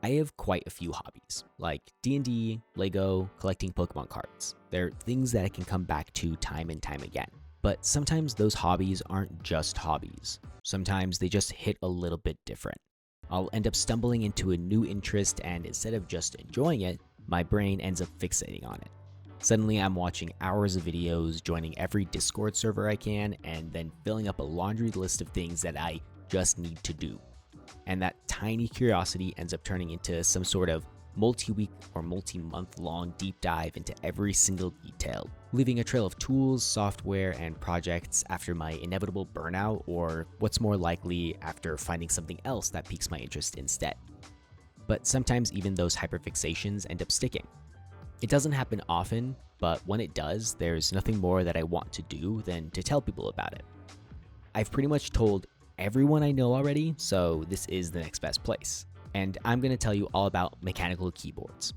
I have quite a few hobbies, like D&D, Lego, collecting Pokemon cards. They're things that I can come back to time and time again. But sometimes those hobbies aren't just hobbies. Sometimes they just hit a little bit different. I'll end up stumbling into a new interest, and instead of just enjoying it, my brain ends up fixating on it. Suddenly I'm watching hours of videos, joining every Discord server I can, and then filling up a laundry list of things that I just need to do. And that tiny curiosity ends up turning into some sort of multi-week or multi-month long deep dive into every single detail, leaving a trail of tools, software, and projects after my inevitable burnout, or what's more likely, after finding something else that piques my interest instead. But sometimes even those hyperfixations end up sticking. It doesn't happen often, but when it does, there's nothing more that I want to do than to tell people about it. I've pretty much told everyone I know already, so this is the next best place. And I'm going to tell you all about mechanical keyboards.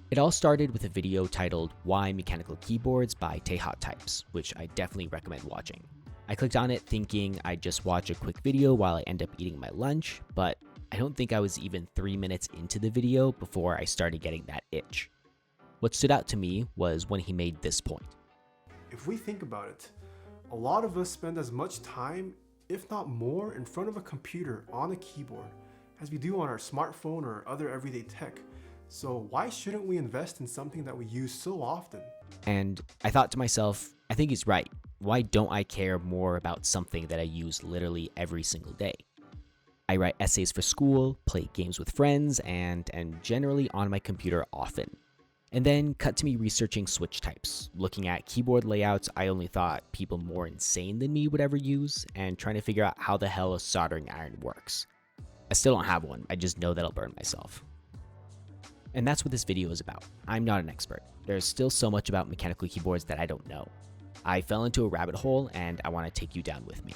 It all started with a video titled Why Mechanical Keyboards by Types, which I definitely recommend watching. I clicked on it thinking I'd just watch a quick video while I end up eating my lunch, but I don't think I was even 3 minutes into the video before I started getting that itch. What stood out to me was when he made this point. If we think about it, a lot of us spend as much time, if not more, in front of a computer on a keyboard as we do on our smartphone or other everyday tech. So why shouldn't we invest in something that we use so often? And I thought to myself, I think he's right. Why don't I care more about something that I use literally every single day? I write essays for school, play games with friends, and am generally on my computer often. And then cut to me researching switch types, looking at keyboard layouts I only thought people more insane than me would ever use, and trying to figure out how the hell a soldering iron works. I still don't have one, I just know that I'll burn myself. And that's what this video is about. I'm not an expert. There's still so much about mechanical keyboards that I don't know. I fell into a rabbit hole, and I want to take you down with me.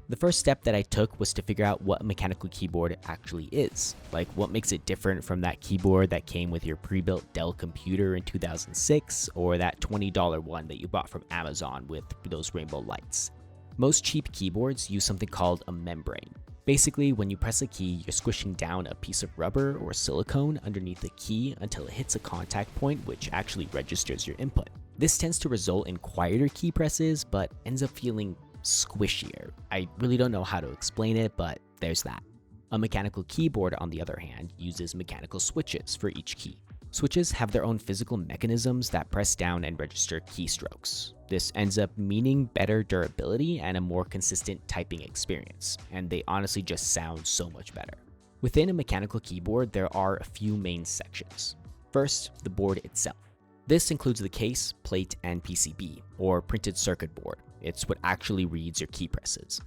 The first step that I took was to figure out what a mechanical keyboard actually is. Like, what makes it different from that keyboard that came with your pre-built Dell computer in 2006, or that $20 one that you bought from Amazon with those rainbow lights. Most cheap keyboards use something called a membrane. Basically, when you press a key, you're squishing down a piece of rubber or silicone underneath the key until it hits a contact point, which actually registers your input. This tends to result in quieter key presses, but ends up feeling squishier. I really don't know how to explain it, but there's that. A mechanical keyboard, on the other hand, uses mechanical switches for each key. Switches have their own physical mechanisms that press down and register keystrokes. This ends up meaning better durability and a more consistent typing experience, and they honestly just sound so much better. Within a mechanical keyboard, there are a few main sections. First, the board itself. This includes the case, plate, and PCB, or printed circuit board. It's what actually reads your key presses.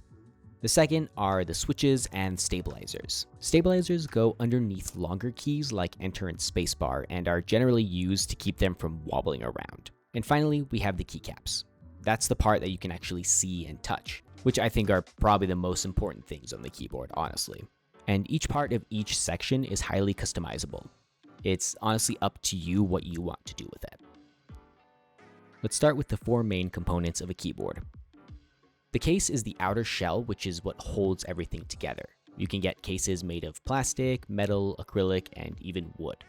The second are the switches and stabilizers. Stabilizers go underneath longer keys like Enter and Spacebar and are generally used to keep them from wobbling around. And finally, we have the keycaps. That's the part that you can actually see and touch, which I think are probably the most important things on the keyboard, honestly. And each part of each section is highly customizable. It's honestly up to you what you want to do with it. Let's start with the four main components of a keyboard. The case is the outer shell, which is what holds everything together. You can get cases made of plastic, metal, acrylic, and even wood.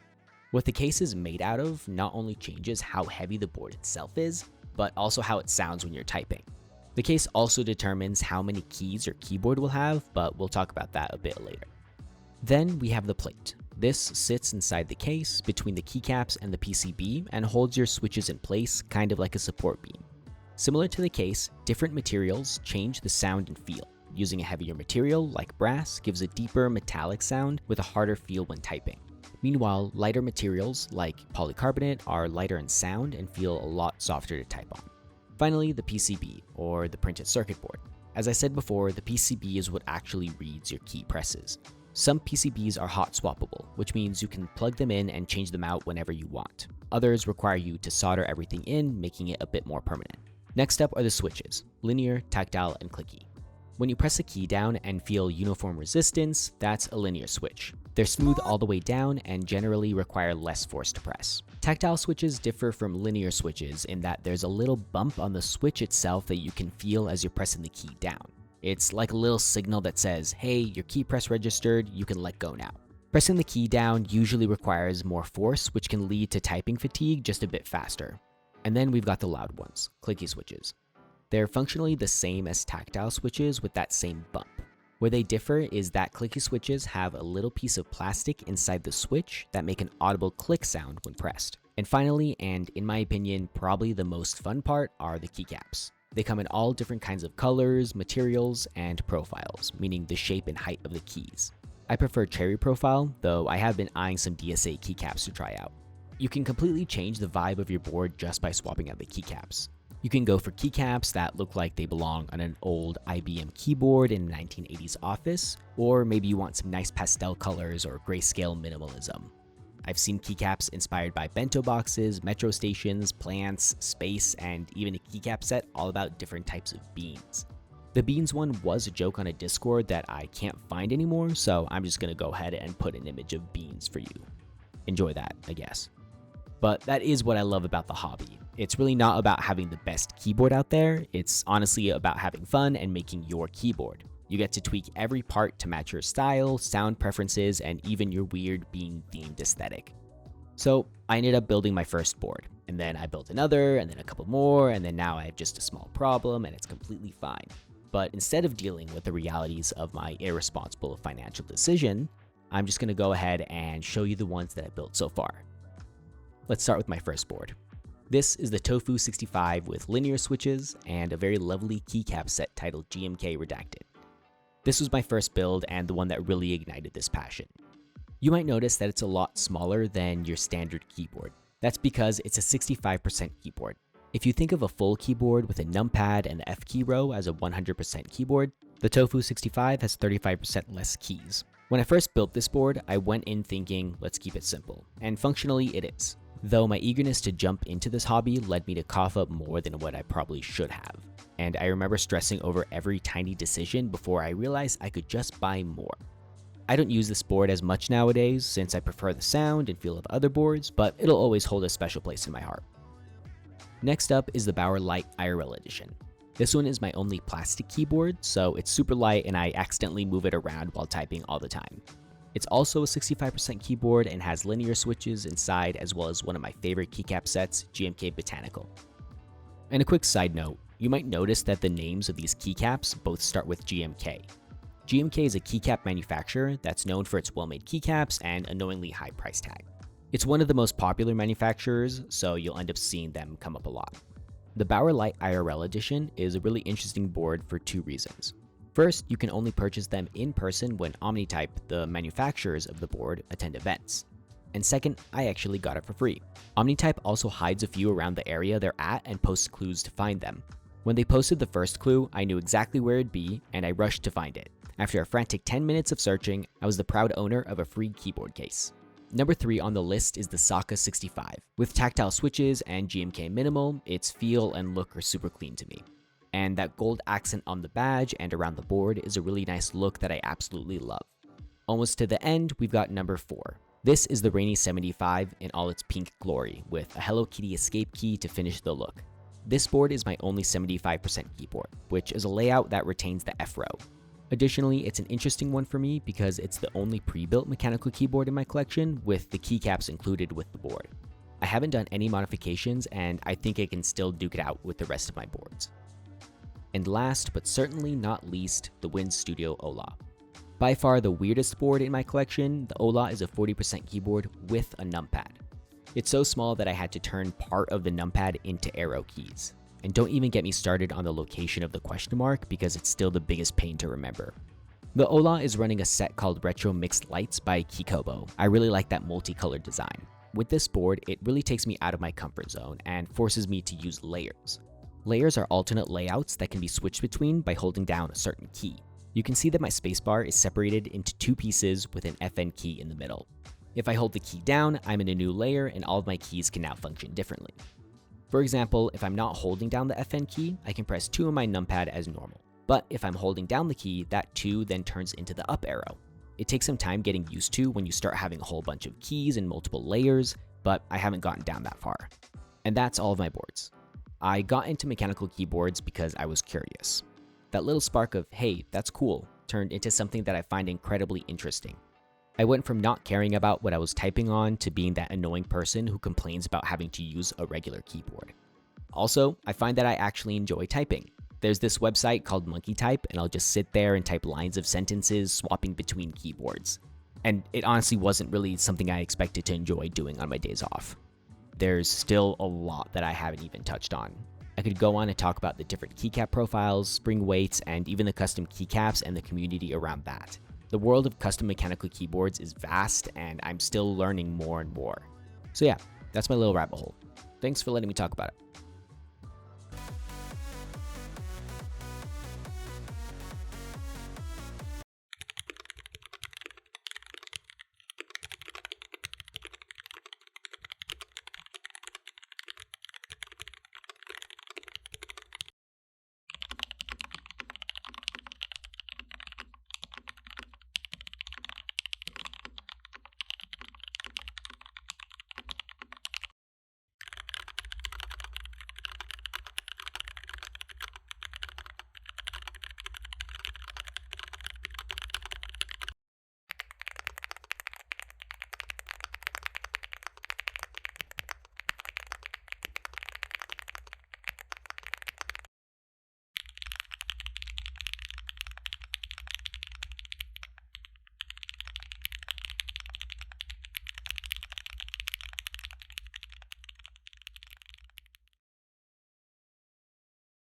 What the case is made out of not only changes how heavy the board itself is, but also how it sounds when you're typing. The case also determines how many keys your keyboard will have, but we'll talk about that a bit later. Then we have the plate. This sits inside the case between the keycaps and the PCB and holds your switches in place, kind of like a support beam. Similar to the case, different materials change the sound and feel. Using a heavier material, like brass, gives a deeper metallic sound with a harder feel when typing. Meanwhile, lighter materials, like polycarbonate, are lighter in sound and feel a lot softer to type on. Finally, the PCB, or the printed circuit board. As I said before, the PCB is what actually reads your key presses. Some PCBs are hot swappable, which means you can plug them in and change them out whenever you want. Others require you to solder everything in, making it a bit more permanent. Next up are the switches: linear, tactile, and clicky. When you press a key down and feel uniform resistance, that's a linear switch. They're smooth all the way down and generally require less force to press. Tactile switches differ from linear switches in that there's a little bump on the switch itself that you can feel as you're pressing the key down. It's like a little signal that says, hey, your key press registered, you can let go now. Pressing the key down usually requires more force, which can lead to typing fatigue just a bit faster. And then we've got the loud ones, clicky switches. They're functionally the same as tactile switches with that same bump. Where they differ is that clicky switches have a little piece of plastic inside the switch that make an audible click sound when pressed. And finally, and in my opinion, probably the most fun part, are the keycaps. They come in all different kinds of colors, materials, and profiles, meaning the shape and height of the keys. I prefer cherry profile, though I have been eyeing some DSA keycaps to try out. You can completely change the vibe of your board just by swapping out the keycaps. You can go for keycaps that look like they belong on an old IBM keyboard in a 1980s office, or maybe you want some nice pastel colors or grayscale minimalism. I've seen keycaps inspired by bento boxes, metro stations, plants, space, and even a keycap set all about different types of beans. The beans one was a joke on a Discord that I can't find anymore, so I'm just gonna go ahead and put an image of beans for you. Enjoy that, I guess. But that is what I love about the hobby. It's really not about having the best keyboard out there, it's honestly about having fun and making your keyboard. You get to tweak every part to match your style, sound preferences, and even your weird bean-themed aesthetic. So I ended up building my first board, and then I built another, and then a couple more, and then now I have just a small problem, and it's completely fine. But instead of dealing with the realities of my irresponsible financial decision, I'm just gonna go ahead and show you the ones that I built so far. Let's start with my first board. This is the Tofu 65 with linear switches and a very lovely keycap set titled GMK Redacted. This was my first build and the one that really ignited this passion. You might notice that it's a lot smaller than your standard keyboard. That's because it's a 65% keyboard. If you think of a full keyboard with a numpad and the F key row as a 100% keyboard, the Tofu 65 has 35% less keys. When I first built this board, I went in thinking, let's keep it simple, and functionally it is. Though my eagerness to jump into this hobby led me to cough up more than what I probably should have. And I remember stressing over every tiny decision before I realized I could just buy more. I don't use this board as much nowadays since I prefer the sound and feel of other boards, but it'll always hold a special place in my heart. Next up is the Bauer Light IRL Edition. This one is my only plastic keyboard, so it's super light and I accidentally move it around while typing all the time. It's also a 65% keyboard and has linear switches inside as well as one of my favorite keycap sets, GMK Botanical. And a quick side note, you might notice that the names of these keycaps both start with GMK. GMK is a keycap manufacturer that's known for its well-made keycaps and annoyingly high price tag. It's one of the most popular manufacturers, so you'll end up seeing them come up a lot. The Bauer Light IRL Edition is a really interesting board for two reasons. First, you can only purchase them in person when Omnitype, the manufacturers of the board, attend events. And second, I actually got it for free. Omnitype also hides a few around the area they're at and posts clues to find them. When they posted the first clue, I knew exactly where it'd be, and I rushed to find it. After a frantic 10 minutes of searching, I was the proud owner of a free keyboard case. Number 3 on the list is the Saka 65. With tactile switches and GMK Minimal, its feel and look are super clean to me. And that gold accent on the badge and around the board is a really nice look that I absolutely love. Almost to the end, we've got number 4. This is the Rainy 75 in all its pink glory, with a Hello Kitty escape key to finish the look. This board is my only 75% keyboard, which is a layout that retains the F row. Additionally, it's an interesting one for me because it's the only pre-built mechanical keyboard in my collection with the keycaps included with the board. I haven't done any modifications and I think I can still duke it out with the rest of my boards. And last but certainly not least, the Win Studio Ola. By far the weirdest board in my collection, the Ola is a 40% keyboard with a numpad. It's so small that I had to turn part of the numpad into arrow keys. And don't even get me started on the location of the question mark because it's still the biggest pain to remember. The Ola is running a set called Retro Mixed Lights by Kikobo. I really like that multicolored design. With this board, it really takes me out of my comfort zone and forces me to use layers. Layers are alternate layouts that can be switched between by holding down a certain key. You can see that my spacebar is separated into two pieces with an FN key in the middle. If I hold the key down, I'm in a new layer and all of my keys can now function differently. For example, if I'm not holding down the FN key, I can press 2 on my numpad as normal. But if I'm holding down the key, that 2 then turns into the up arrow. It takes some time getting used to when you start having a whole bunch of keys and multiple layers, but I haven't gotten down that far. And that's all of my boards. I got into mechanical keyboards because I was curious. That little spark of, hey, that's cool, turned into something that I find incredibly interesting. I went from not caring about what I was typing on to being that annoying person who complains about having to use a regular keyboard. Also, I find that I actually enjoy typing. There's this website called Monkey Type, and I'll just sit there and type lines of sentences swapping between keyboards. And it honestly wasn't really something I expected to enjoy doing on my days off. There's still a lot that I haven't even touched on. I could go on and talk about the different keycap profiles, spring weights, and even the custom keycaps and the community around that. The world of custom mechanical keyboards is vast, and I'm still learning more and more. So yeah, that's my little rabbit hole. Thanks for letting me talk about it.